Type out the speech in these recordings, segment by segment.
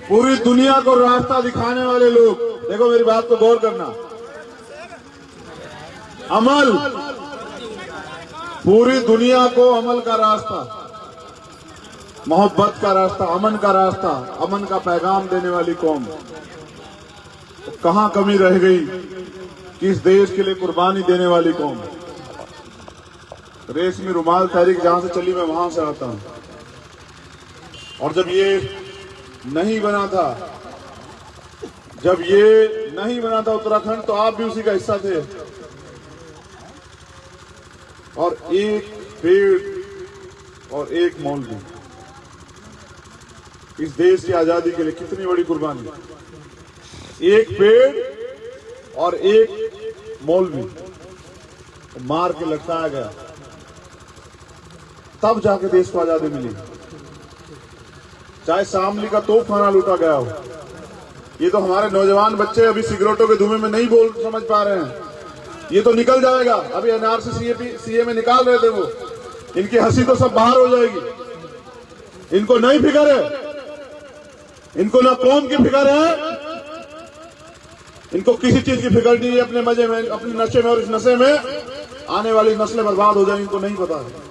पूरी दुनिया को रास्ता दिखाने वाले लोग, देखो मेरी बात को गौर करना, अमल, पूरी दुनिया को अमल का रास्ता, मोहब्बत का रास्ता, अमन का रास्ता, अमन का पैगाम देने वाली कौम, तो कहां कमी रह गई कि इस देश के लिए कुर्बानी देने वाली कौम। रेशमी रुमाल तहरीक जहां से चली, मैं वहां से आता हूं, और जब ये नहीं बना था, उत्तराखंड, तो आप भी उसी का हिस्सा थे। और एक पेड़ और एक मौलवी, इस देश की आजादी के लिए कितनी बड़ी कुर्बानी। एक पेड़ और एक मौलवी मार के लटकाया गया, तब जाके देश को आजादी मिली। चाहे शामली का तोपखाना लूटा गया हो, ये तो हमारे नौजवान बच्चे अभी सिगरेटों के धुएं में नहीं समझ पा रहे हैं। ये तो निकल जाएगा, अभी एनआरसी सीए में निकाल रहे थे वो, इनकी हंसी तो सब बाहर हो जाएगी। इनको नहीं फिक्र है, इनको ना कौम की फिक्र है, इनको किसी चीज की फिक्र नहीं है। अपने मजे में, अपने नशे में, और इस नशे में आने वाली नस्लें बर्बाद हो जाएंगी, इनको नहीं पता है।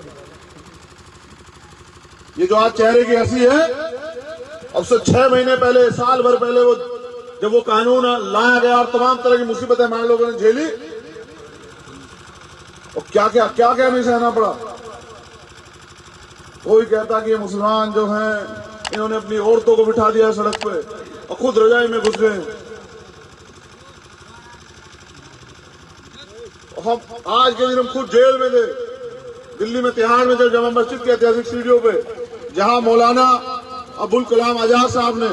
ये जो आज चेहरे की हंसी है, अब से 6 महीने पहले, साल भर पहले, वो जब वो कानून लाया गया और तमाम तरह की मुसीबतें हमारे लोगों ने झेली, और क्या क्या नहीं सहना पड़ा। कोई कहता कि ये मुसलमान जो हैं, इन्होंने अपनी औरतों को बिठा दिया सड़क पे और खुद रजाई में घुस गए। हम आज के दिन हम खुद जेल में थे, दिल्ली में तिहाड़ में, जब जमा मस्जिद के ऐतिहासिक सीढ़ियों पे, जहां मौलाना अबुल कलाम आजाद साहब ने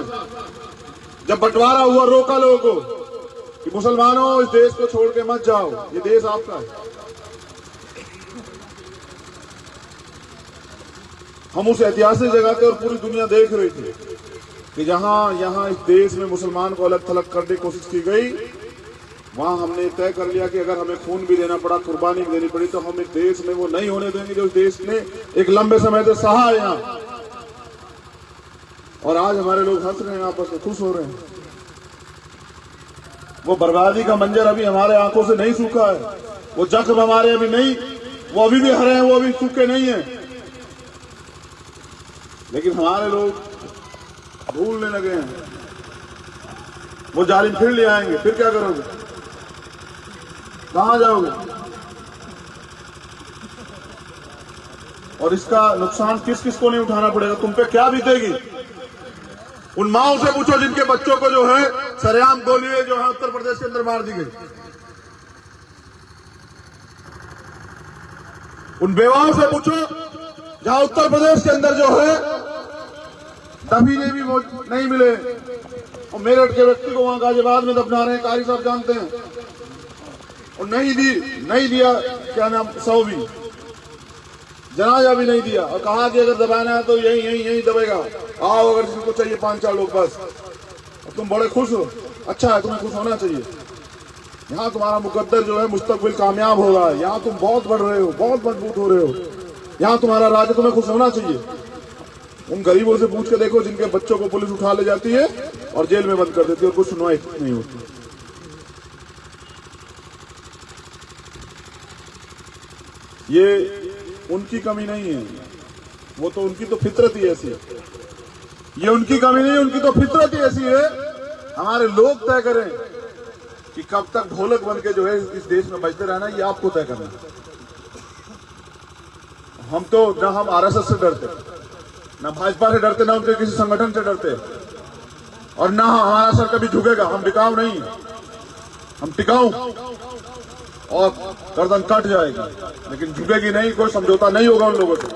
जब बंटवारा हुआ, रोका लोगों को कि मुसलमानों इस देश को छोड़ के मत जाओ, ये देश आपका है। हम उस ऐतिहासिक जगह पे, और पूरी दुनिया देख रही थी कि जहां इस देश में मुसलमान को अलग थलग करने की कोशिश की गई, वहां हमने तय कर लिया कि अगर हमें खून भी देना पड़ा, कुर्बानी भी देनी पड़ी, तो हम एक देश में वो नहीं होने देंगे जो इस देश ने एक लंबे समय से सहा है यहाँ। और आज हमारे लोग हंस रहे हैं, आपस में खुश हो रहे हैं। वो बर्बादी का मंजर अभी हमारे आंखों से नहीं सूखा है, वो जख्म हमारे अभी नहीं, वो अभी भी हरे हैं, वो अभी सूखे नहीं है। लेकिन हमारे लोग भूलने लगे हैं। वो जालिम फिर ले आएंगे, फिर क्या करोगे, कहां जाओगे? और इसका नुकसान किस किस को नहीं उठाना पड़ेगा, तुम पे क्या बीतेगी? उन माओं से पूछो जिनके बच्चों को जो है सरेआम गोलियां जो है उत्तर प्रदेश के अंदर मार दी गई। उन बेवाओं से पूछो जहां उत्तर प्रदेश के अंदर जो है दफीने भी नहीं मिले, और मेरठ के व्यक्ति को वहां गाजियाबाद में दफना रहे हैं, कारी साहब जानते हैं। और नहीं दिया क्या नाम, 100 भी जनाजा भी नहीं दिया, और कहा कि अगर दबाना है तो यही दबेगा, आओ अगर जिसको चाहिए 5-4 लोग बस। और तुम बड़े खुश हो, अच्छा है, तुम्हें खुश होना चाहिए। यहाँ तुम्हारा मुकद्दर जो है मुस्तकबिल कामयाब हो रहा है, यहाँ तुम बहुत बढ़ रहे हो, बहुत मजबूत हो रहे हो, यहाँ तुम्हारा राज्य, तुम्हें खुश होना चाहिए। उन गरीबों से पूछ के देखो जिनके बच्चों को पुलिस उठा ले जाती है और जेल में बंद कर देती है और कुछ सुनवाई नहीं होती। ये उनकी कमी नहीं है, वो तो उनकी तो फितरत ही ऐसी है। ये उनकी कमी नहीं है, उनकी तो फितरत ही ऐसी है। हमारे लोग तय करें कि कब तक ढोलक बन के जो है इस देश में बजते रहना, ये आपको तय करना। हम तो न हम आरएसएस से डरते, न भाजपा से डरते, न उनके किसी संगठन से डरते, और न हमारा सर कभी झुकेगा। हम बिकाऊ नहीं, हम टिकाऊ, और गर्दन कट जाएगी लेकिन झुकेगी नहीं, कोई समझौता नहीं होगा उन लोगों से।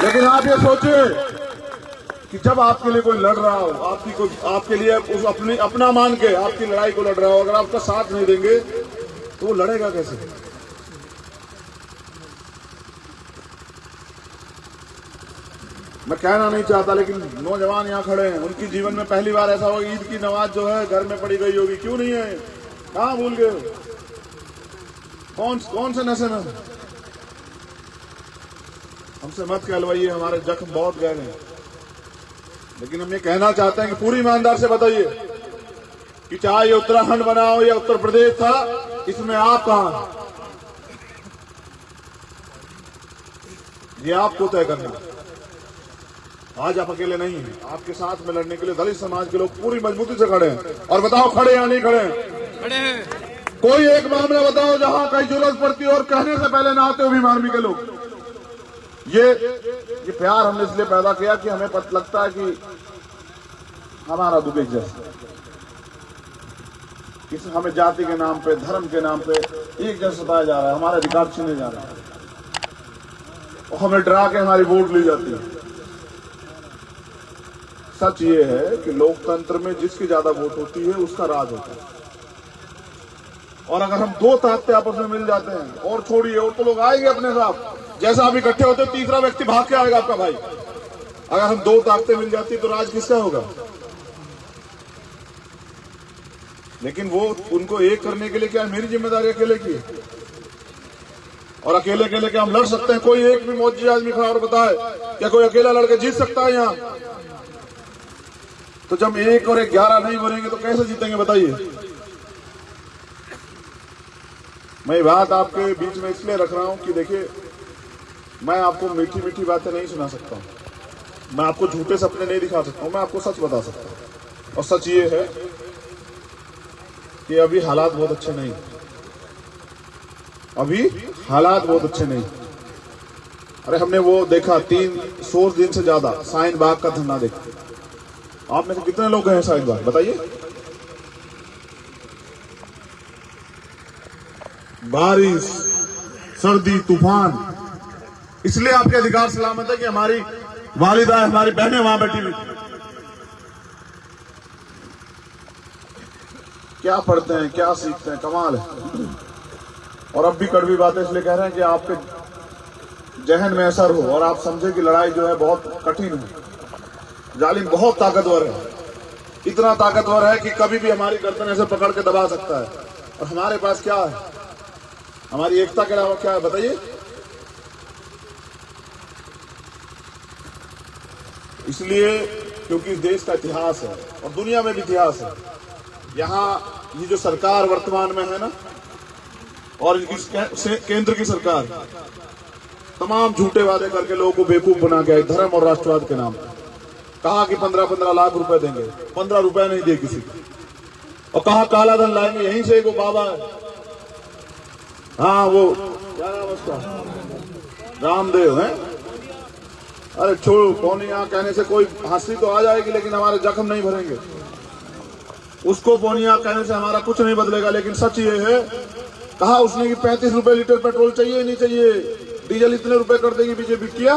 लेकिन आप ये सोचिए कि जब आपके लिए कोई लड़ रहा हो, आपके लिए अपना मान के आपकी लड़ाई को लड़ रहा हो, अगर आपका साथ नहीं देंगे तो वो लड़ेगा कैसे? मैं कहना नहीं चाहता, लेकिन नौजवान यहाँ खड़े हैं, उनकी जीवन में पहली बार ऐसा होगा, ईद की नमाज जो है घर में पड़ी गई होगी, क्यों नहीं है? कहाँ भूल गए? कौन से नशे में? हमसे मत कहलवाइए, हमारे जख्म बहुत गहरे हैं। लेकिन हम ये कहना चाहते हैं कि पूरी ईमानदार से बताइए कि चाहे ये उत्तराखंड बना हो या उत्तर प्रदेश था, इसमें आप कहां हैं? ये आपको तय करना है। आज आप अकेले नहीं हैं, आपके साथ में लड़ने के लिए दलित समाज के लोग पूरी मजबूती से खड़े हैं। और बताओ खड़े या नहीं खड़े हैं? खड़े हैं। कोई एक मामला बताओ जहां कहीं जरूरत पड़ती है और कहने से पहले ना आते हो भीम आर्मी के लोग। ये प्यार हमने इसलिए पैदा किया कि हमें पता लगता है कि हमारा दुख एक जैसा, हमें जाति के नाम पे, धर्म के नाम पे एक जैसा सताया जा रहा है, हमारे अधिकार छीने जा रहे हैं और हमें डरा के हमारी वोट ली जाती है। सच ये है कि लोकतंत्र में जिसकी ज्यादा वोट होती है उसका राज होता है। और अगर हम दो ताकतें आपस में मिल जाते हैं, और छोड़िए, और तो लोग आएंगे अपने साथ, जैसा आप इकट्ठे होते तीसरा व्यक्ति भाग के आएगा आपका भाई। अगर हम दो ताकतें मिल जाती तो राज किसका होगा? लेकिन वो उनको एक करने के लिए क्या मेरी जिम्मेदारी अकेले की? और अकेले अकेले क्या हम लड़ सकते हैं? कोई एक भी मौजी आदमी खड़ा और बताए क्या कोई अकेला लड़के जीत सकता है यहाँ? तो जब 1 और 11 नहीं बनेंगे तो कैसे जीतेंगे बताइए? मैं बात आपके बीच में इसलिए रख रहा हूं कि देखिए, मैं आपको मीठी मीठी बातें नहीं सुना सकता हूं, मैं आपको झूठे सपने नहीं दिखा सकता हूं, मैं आपको सच बता सकता हूं। और सच ये है कि अभी हालात बहुत अच्छे नहीं, अभी हालात बहुत अच्छे नहीं। अरे हमने वो देखा 300 दिन से ज्यादा शाहीन बाग का धरना देखा। आप में से कितने लोग गए हैं शाहीन बाग बताइए? बारिश, सर्दी, तूफान, इसलिए आपके अधिकार सलामत है कि हमारी वालिदा, हमारी बहनें वहां बैठी हुई। क्या पढ़ते हैं, क्या सीखते हैं, कमाल है। और अब भी कड़वी बातें इसलिए कह रहे हैं कि आपके जहन में असर हो और आप समझे कि लड़ाई जो है बहुत कठिन है। जालिम बहुत ताकतवर है, इतना ताकतवर है कि कभी भी हमारी गर्दन ऐसे पकड़ के दबा सकता है। और हमारे पास क्या है? हमारी एकता के अलावा क्या है बताइए? इसलिए क्योंकि इस देश का इतिहास है और दुनिया में भी इतिहास है। यहाँ ये जो सरकार वर्तमान में है ना, और इस केंद्र की सरकार तमाम झूठे वादे करके लोगों को बेवकूफ बना के आई धर्म और राष्ट्रवाद के नाम पर। कहा कि 15-15 लाख रुपए देंगे, 15 रुपए नहीं दिए किसी को। और कहा काला धन लाएंगे, यहीं से वो बाबा है, हाँ वो क्या नाम उसका, रामदेव है। अरे छोड़ो, पौनिया कहने से कोई हंसी तो आ जाएगी लेकिन हमारे जख्म नहीं भरेंगे। उसको पौनिया कहने से हमारा कुछ नहीं बदलेगा। लेकिन सच ये है, कहा उसने कि 35 रुपए लीटर पेट्रोल चाहिए नहीं चाहिए, डीजल इतने रुपए कर देगी बीजेपी, किया।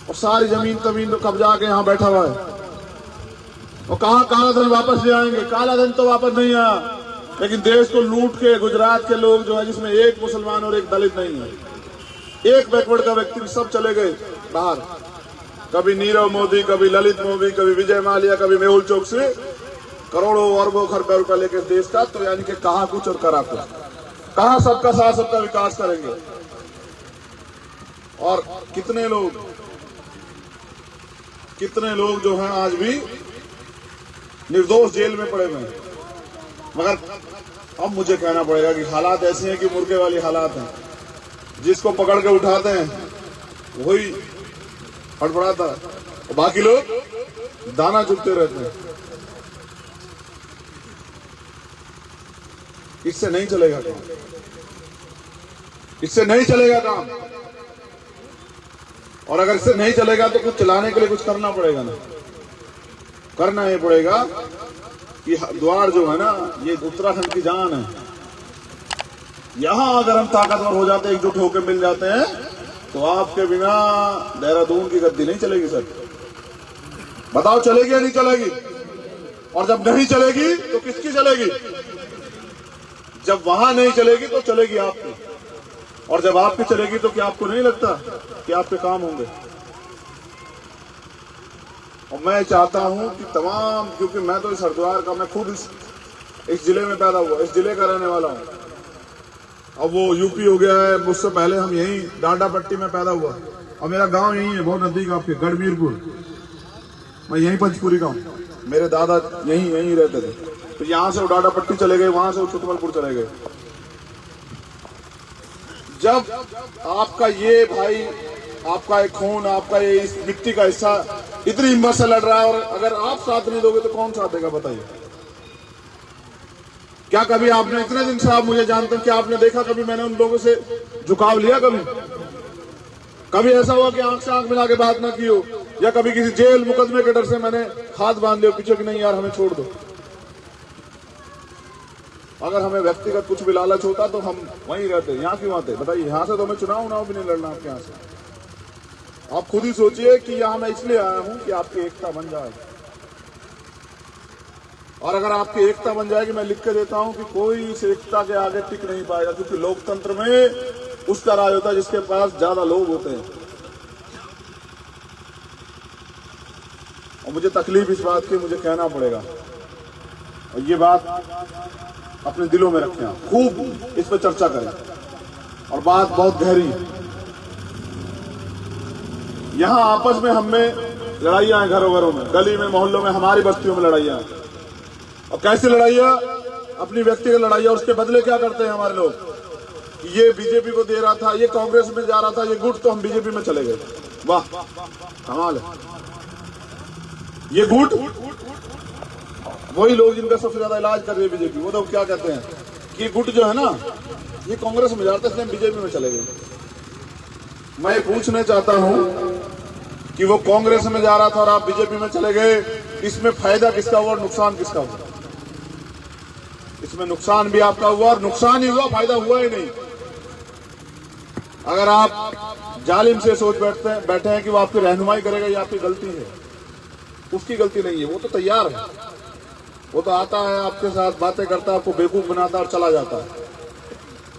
और सारी जमीन तमीन कब्जा के यहाँ बैठा हुआ है। और कहा काला धन वापस ले आएंगे, काला धन तो वापस नहीं आया, लेकिन देश को लूट के गुजरात के लोग जो है, जिसमें एक मुसलमान और एक दलित नहीं है, एक बैकवर्ड का व्यक्ति, सब चले गए बाहर। कभी नीरव मोदी, कभी ललित मोदी, कभी विजय माल्या, कभी मेहुल चोकसी, करोड़ों अरबों खरबों रुपया लेके देश का। तो यानी कि कहा कुछ और करा कुछ, कहा सबका साथ सबका विकास करेंगे। और कितने लोग जो हैं आज भी निर्दोष जेल में पड़े हुए हैं। मगर अब मुझे कहना पड़ेगा कि हालात ऐसे हैं कि मुर्गे वाली हालात हैं। जिसको पकड़ के उठाते हैं वही फड़फड़ाता है और बाकी लोग दाना चुगते रहते हैं। इससे नहीं चलेगा काम, इससे नहीं चलेगा काम। और अगर इससे नहीं चलेगा तो कुछ चलाने के लिए कुछ करना पड़ेगा ना। करना ये पड़ेगा कि हरिद्वार जो है ना, ये उत्तराखंड की जान है। यहां अगर हम ताकतवर हो जाते, एकजुट होकर मिल जाते हैं, तो आपके बिना देहरादून की गद्दी नहीं चलेगी सर। बताओ चलेगी या नहीं चलेगी? और जब नहीं चलेगी तो किसकी चलेगी? जब वहां नहीं चलेगी तो चलेगी आपकी। और जब आपकी चलेगी तो क्या आपको नहीं लगता कि आपके काम होंगे? और मैं चाहता हूं कि तमाम, क्योंकि मैं तो इस हरिद्वार का, मैं खुद इस जिले में पैदा हुआ, इस जिले का रहने वाला हूं। अब वो यूपी हो गया है, मुझसे पहले हम यहीं डांडा पट्टी में पैदा हुआ। और मेरा गांव यही है, बहुत नजदीक आपके, गढ़वीरपुर। मैं यहीं पंचपुरी का हूँ, मेरे दादा यहीं रहते थे। तो यहाँ से वो डाडा पट्टी चले गए, वहां से वो चुटमलपुर चले गए। जब आपका ये भाई, आपका एक खून, आपका ये इस मिट्टी का हिस्सा इतनी हिम्मत से लड़ रहा है, और अगर आप साथ नहीं दोगे तो कौन साथ देगा बताइए? क्या कभी आपने, इतने दिन से आप मुझे जानते हैं, क्या आपने देखा कभी मैंने उन लोगों से झुकाव लिया? कभी ऐसा हुआ कि आंख से आंख मिला के बात ना की हो, या कभी किसी जेल मुकदमे के डर से मैंने हाथ बांध लिया पीछे कि नहीं यार हमें छोड़ दो? अगर हमें व्यक्तिगत कुछ भी लालच होता तो हम वहीं रहते, यहाँ क्यों आते बताइए? यहाँ से तो हमें चुनाव भी नहीं लड़ना आपके यहाँ से। आप खुद ही सोचिए कि यहाँ मैं इसलिए आया हूं कि आपकी एकता बन जाए, और अगर आपकी एकता बन जाएगी, मैं लिख के देता हूं कि कोई इस एकता के आगे टिक नहीं पाएगा, क्योंकि लोकतंत्र में उसका राज होता है जिसके पास ज्यादा लोग होते हैं। और मुझे तकलीफ इस बात की, मुझे कहना पड़ेगा, और ये बात अपने दिलों में रखें, खूब इस पर चर्चा करें, और बात बहुत गहरी है। यहां आपस में हमें लड़ाइयां हैं, घरों में, गली में, मोहल्लों में, हमारी बस्तियों में लड़ाइयां हैं। और कैसी लड़ाइयां? अपनी व्यक्तिगत लड़ाइयां। उसके बदले क्या करते हैं हमारे लोग? ये बीजेपी को दे रहा था, ये कांग्रेस में जा रहा था, ये गुट, तो हम बीजेपी में चले गए। वाह कमाल है। ये गुट वही लोग जिनका सबसे ज्यादा इलाज कर रही है बीजेपी, वो तो क्या कहते हैं कि गुट जो है ना, ये कांग्रेस में जाते इसलिए बीजेपी में चले गए। मैं पूछना चाहता हूं कि वो कांग्रेस में जा रहा था और आप बीजेपी में चले गए, इसमें फायदा किसका हुआ और नुकसान किसका हुआ? इसमें नुकसान भी आपका हुआ और नुकसान ही हुआ, फायदा हुआ ही नहीं। अगर आप जालिम से सोच बैठे हैं कि वो आपकी रहनुमाई करेगा, ये आपकी गलती है। उसकी गलती नहीं है, वो तो तैयार है, वो तो आता है आपके साथ बातें करता है, आपको बेवकूफ बनाता है और चला जाता है।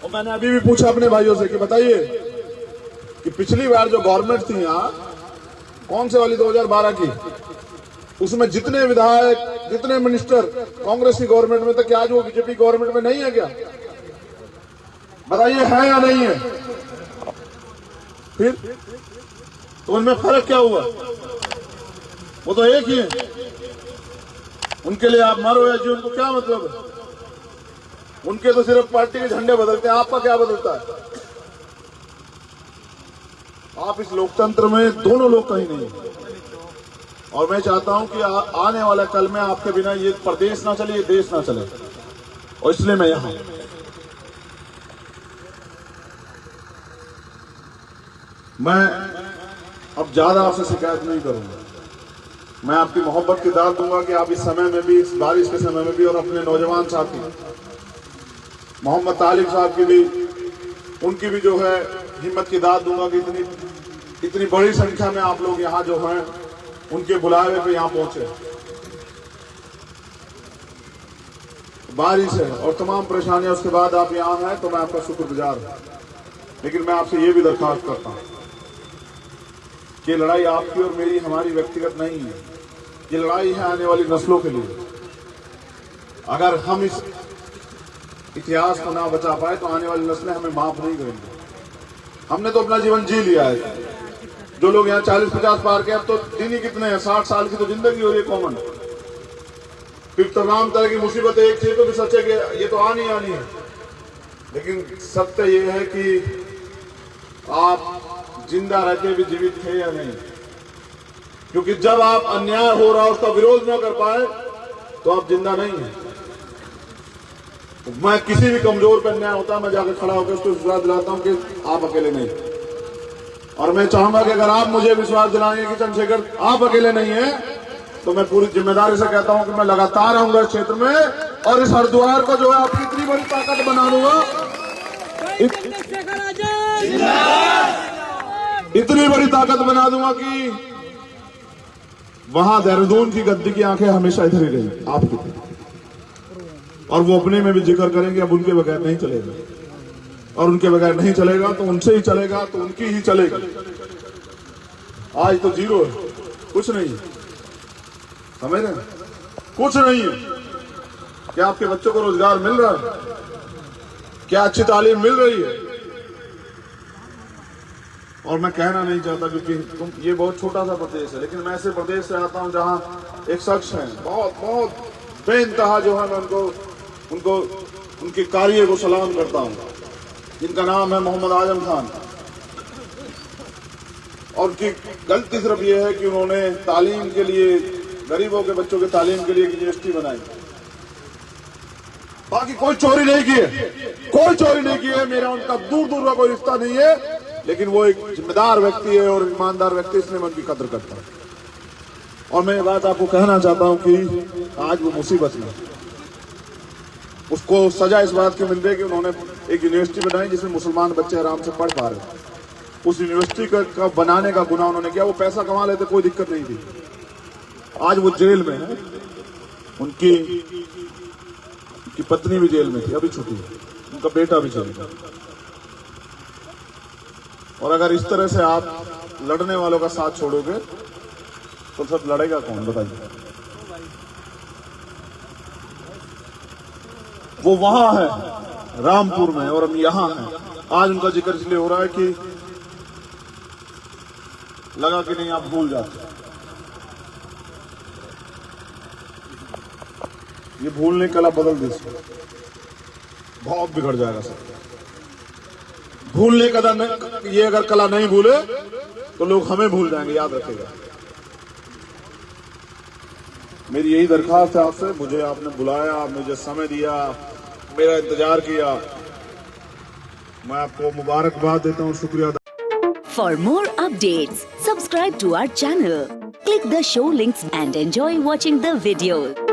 और मैंने अभी भी पूछा अपने भाइयों से कि बताइए कि पिछली बार जो गवर्नमेंट थी यहाँ, कौन से वाली 2012 की, उसमें जितने विधायक, जितने मिनिस्टर कांग्रेस की गवर्नमेंट में थे, क्या आज वो बीजेपी गवर्नमेंट में नहीं है क्या? बताइए है या नहीं है? फिर तो उनमें फर्क क्या हुआ? वो तो एक ही है। उनके लिए आप मरो या जी, उनको क्या मतलब है? उनके तो सिर्फ पार्टी के झंडे बदलते हैं, आपका क्या बदलता है? आप इस लोकतंत्र में दोनों लोग कहीं नहीं। और मैं चाहता हूं कि आने वाले कल में आपके बिना ये प्रदेश ना चले, ये देश ना चले, और इसलिए मैं यहां मैं अब ज्यादा आपसे शिकायत नहीं करूंगा। मैं आपकी मोहब्बत की दाद दूंगा कि आप इस समय में भी, इस बारिश के समय में भी, और अपने नौजवान साथी मोहम्मद तालिब साहब की भी, उनकी भी जो है हिम्मत की दाद दूंगा कि इतनी बड़ी संख्या में आप लोग यहाँ जो हैं उनके बुलावे पे यहाँ पहुंचे। बारिश है और तमाम परेशानियां, उसके बाद आप यहाँ हैं तो मैं आपका शुक्रगुजार हूं। लेकिन मैं आपसे ये भी दरख्वास्त करता हूं कि लड़ाई आपकी और मेरी, हमारी व्यक्तिगत नहीं है। ये लड़ाई है आने वाली नस्लों के लिए। अगर हम इस इतिहास को ना बचा पाए तो आने वाली नस्लें हमें माफ नहीं करेंगे। हमने तो अपना जीवन जी लिया है। जो लोग यहाँ 40-50 पार के, अब तो दिन ही कितने हैं, 60 साल की तो जिंदगी हो रही है कॉमन। फिर तमाम तरह की मुसीबत एक थी तो भी सच्चे कि ये तो आनी है। लेकिन सत्य ये है कि आप जिंदा रहते भी जीवित थे या नहीं, क्योंकि जब आप अन्याय हो रहा उसका विरोध न कर पाए तो आप जिंदा नहीं है। मैं किसी भी कमजोर पर अन्याय होता है, मैं जाकर खड़ा होकर उसको विश्वास दिलाता हूं कि आप अकेले नहीं। और मैं चाहूंगा कि अगर आप मुझे विश्वास दिलाएंगे कि चंद्रशेखर आप अकेले नहीं है, तो मैं पूरी जिम्मेदारी से कहता हूं कि मैं लगातार आऊंगा इस क्षेत्र में, और इस हरिद्वार को जो है आपकी इतनी बड़ी ताकत बना दूंगा, इतनी बड़ी ताकत बना दूंगा कि वहां देहरादून की गद्दी की आंखें हमेशा इधर ही रही आपकी, और वो अपने में भी जिक्र करेंगे अब उनके बगैर नहीं चलेगा, और उनके बगैर नहीं चलेगा तो उनसे ही चलेगा, तो उनकी ही चलेगी। आज तो जीरो है, कुछ नहीं है, समझ रहे हैं? कुछ नहीं है। क्या आपके बच्चों को रोजगार मिल रहा है? क्या अच्छी तालीम मिल रही है? और मैं कहना नहीं चाहता क्योंकि ये बहुत छोटा सा प्रदेश है, लेकिन मैं ऐसे प्रदेश से आता हूँ जहाँ एक शख्स है बहुत बहुत बेइंतहा जो है, मैं उनको उनके कार्य को सलाम करता हूँ, जिनका नाम है मोहम्मद आजम खान। और उनकी गलती सिर्फ ये है कि उन्होंने तालीम के लिए, गरीबों के बच्चों के तालीम के लिए यूनिवर्सिटी बनाई, बाकी कोई चोरी नहीं की है, कोई चोरी नहीं की है। मेरा उनका दूर दूर का कोई रिश्ता नहीं है, लेकिन वो एक जिम्मेदार व्यक्ति है और ईमानदार व्यक्ति, इसलिए मैं उनकी कदर करता हूँ। और मैं ये बात आपको कहना चाहता हूँ कि आज वो मुसीबत में, उसको सजा इस बात की मिल रही है कि उन्होंने एक यूनिवर्सिटी बनाई जिसमें मुसलमान बच्चे आराम से पढ़ पा रहे। उस यूनिवर्सिटी का बनाने का गुनाह उन्होंने किया। वो पैसा कमा लेते, कोई दिक्कत नहीं थी। आज वो जेल में है, उनकी पत्नी भी जेल में थी, अभी छुट्टी, उनका बेटा भी जेल में। और अगर इस तरह से आप लड़ने वालों का साथ छोड़ोगे तो सब लड़ेगा कौन, बताइए। वो वहां है रामपुर में और हम यहां हैं। आज उनका जिक्र इसलिए हो रहा है कि लगा कि नहीं आप भूल जाते। ये भूलने कला बदल दीजिए, बहुत बिगड़ जाएगा सब। भूलने का ये अगर कला नहीं भूले तो लोग हमें भूल जाएंगे, याद रखेगा। मेरी यही दरखास्त है आपसे, मुझे आपने बुलाया, मुझे समय दिया, मेरा इंतजार किया, मैं आपको मुबारकबाद देता हूँ, शुक्रिया। For more updates, subscribe to our channel, click the show links and enjoy watching the videos.